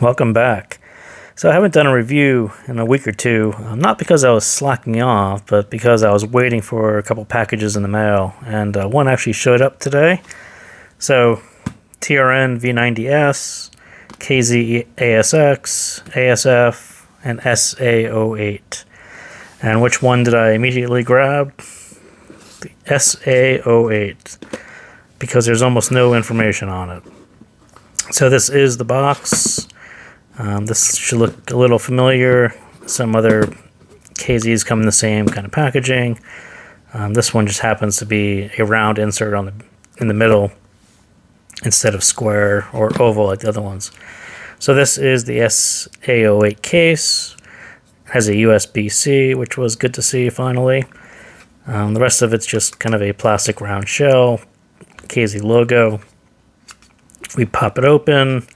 Welcome back. So I haven't done a review in a week or two, not because I was slacking off, but because I was waiting for a couple packages in the mail, and one actually showed up today. So TRN V90S, KZ-ASX, ASF, and SA08. And which one did I immediately grab? The SA08, because there's almost no information on it. So this is the box. This should look a little familiar. Some other KZs come in the same kind of packaging. This one just happens to be a round insert in the middle instead of square or oval like the other ones. So this is the SA08 case. It has a USB-C, which was good to see finally. The rest of it's just kind of a plastic round shell, KZ logo. We pop it open.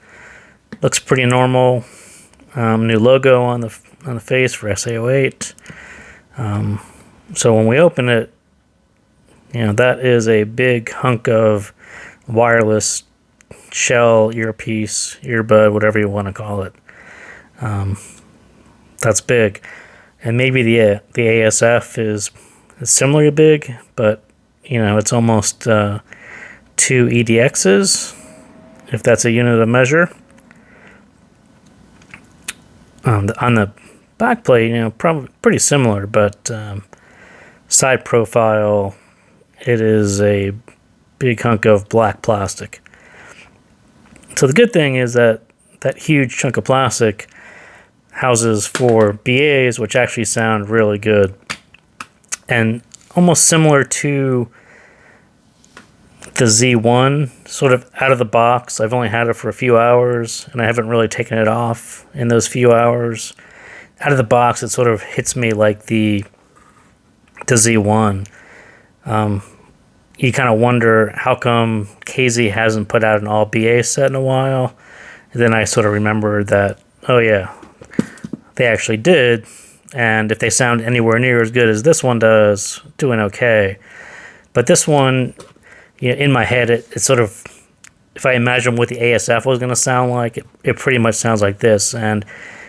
Looks pretty normal. New logo on the face for SA08. So when we open it, that is a big hunk of wireless shell, earpiece, earbud, whatever you want to call it. That's big, and maybe the ASF is similarly big, but it's almost 2 EDXs, if that's a unit of measure. On the back plate, probably pretty similar, but side profile, it is a big hunk of black plastic. So the good thing is that huge chunk of plastic houses 4 BAs, which actually sound really good, and almost similar to the Z1, sort of out of the box. I've only had it for a few hours, and I haven't really taken it off in those few hours. Out of the box, it sort of hits me like the Z1. You kind of wonder how come KZ hasn't put out an all BA set in a while. And then I sort of remembered that, oh yeah, they actually did. And if they sound anywhere near as good as this one does, doing okay. But this one, in my head, it sort of, if I imagine what the ASF was going to sound like, it pretty much sounds like this. And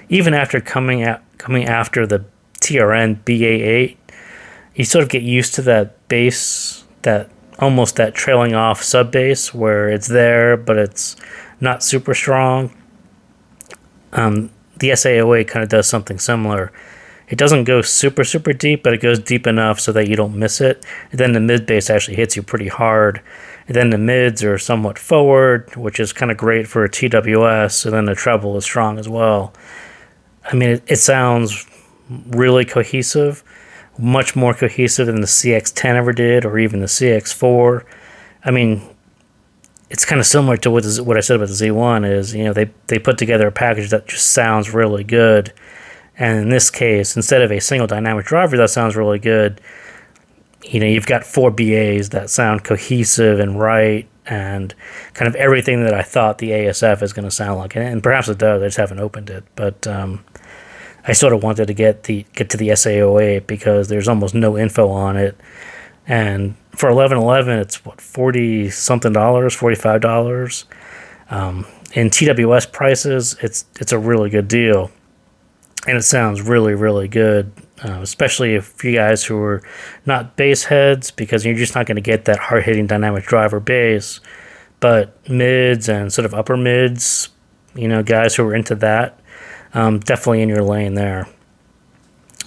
even after coming after the TRN BA8, you sort of get used to that bass, that trailing off sub bass where it's there, but it's not super strong. The SA08 kind of does something similar. It doesn't go super, super deep, but it goes deep enough so that you don't miss it. And then the mid bass actually hits you pretty hard. And then the mids are somewhat forward, which is kind of great for a TWS. And then the treble is strong as well. I mean, it sounds really cohesive, much more cohesive than the CX10 ever did, or even the CX4. I mean, it's kind of similar to what I said about the Z1 is, they put together a package that just sounds really good. And in this case, instead of a single dynamic driver that sounds really good, you've got 4 BAs that sound cohesive and right, and kind of everything that I thought the ASF is going to sound like. And perhaps it does, I just haven't opened it. But I sort of wanted to get to the SA08 because there's almost no info on it. And for 1111, it's what, $40-something, $45. In TWS prices, it's a really good deal. And it sounds really, really good, especially if you guys who are not bass heads, because you're just not going to get that hard-hitting dynamic driver bass. But mids and sort of upper mids, guys who are into that, definitely in your lane there.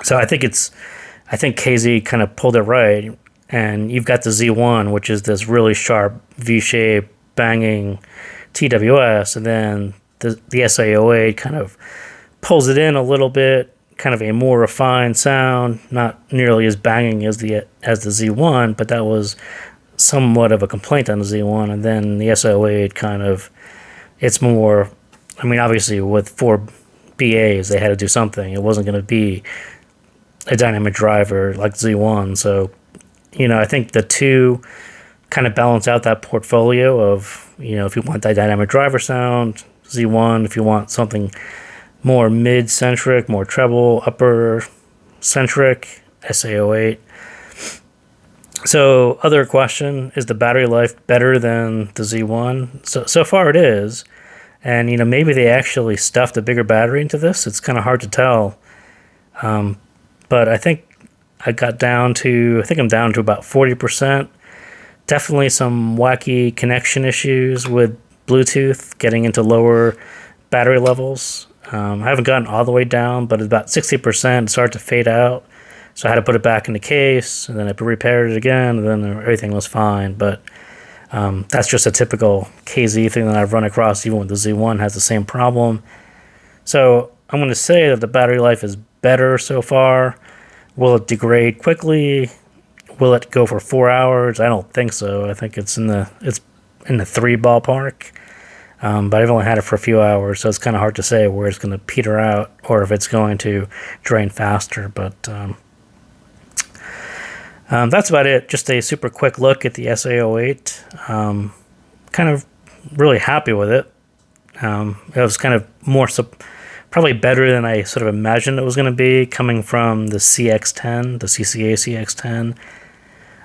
So I think KZ kind of pulled it right. And you've got the Z1, which is this really sharp V-shape banging TWS, and then the SA08 kind of pulls it in a little bit, kind of a more refined sound, not nearly as banging as the Z1, but that was somewhat of a complaint on the Z1. And then the SA08 kind of, it's more, I mean, obviously with 4 BAs, they had to do something. It wasn't going to be a dynamic driver like Z1. So, I think the two kind of balance out that portfolio of, if you want that dynamic driver sound, Z1, if you want something more mid-centric, more treble, upper-centric, SA08. So, other question, is the battery life better than the Z1? So far it is. And, maybe they actually stuffed a bigger battery into this. It's kind of hard to tell. But I think I'm down to about 40%. Definitely some wacky connection issues with Bluetooth, getting into lower battery levels. I haven't gotten all the way down, but about 60% started to fade out. So I had to put it back in the case, and then I repaired it again, and then everything was fine. But that's just a typical KZ thing that I've run across. Even with the Z1 has the same problem. So I'm going to say that the battery life is better so far. Will it degrade quickly? Will it go for 4 hours? I don't think so. I think it's in the 3 ballpark. But I've only had it for a few hours, so it's kind of hard to say where it's going to peter out or if it's going to drain faster. But that's about it. Just a super quick look at the SA08. Kind of really happy with it. It was kind of probably better than I sort of imagined it was going to be, coming from the CX10, the CCA CX10.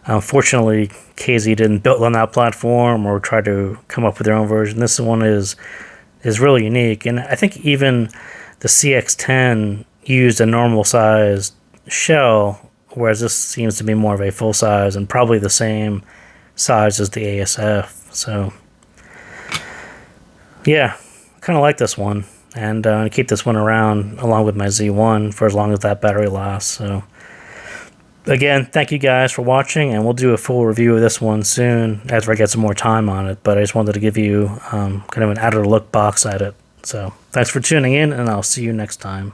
Unfortunately, KZ didn't build on that platform or try to come up with their own version. This one is really unique, and I think even the CX10 used a normal sized shell, whereas this seems to be more of a full size and probably the same size as the ASF. So yeah, kind of like this one, and I keep this one around along with my Z1 for as long as that battery lasts. So again, thank you guys for watching, and we'll do a full review of this one soon after I get some more time on it. But I just wanted to give you kind of an out-of-the-look box at it. So thanks for tuning in, and I'll see you next time.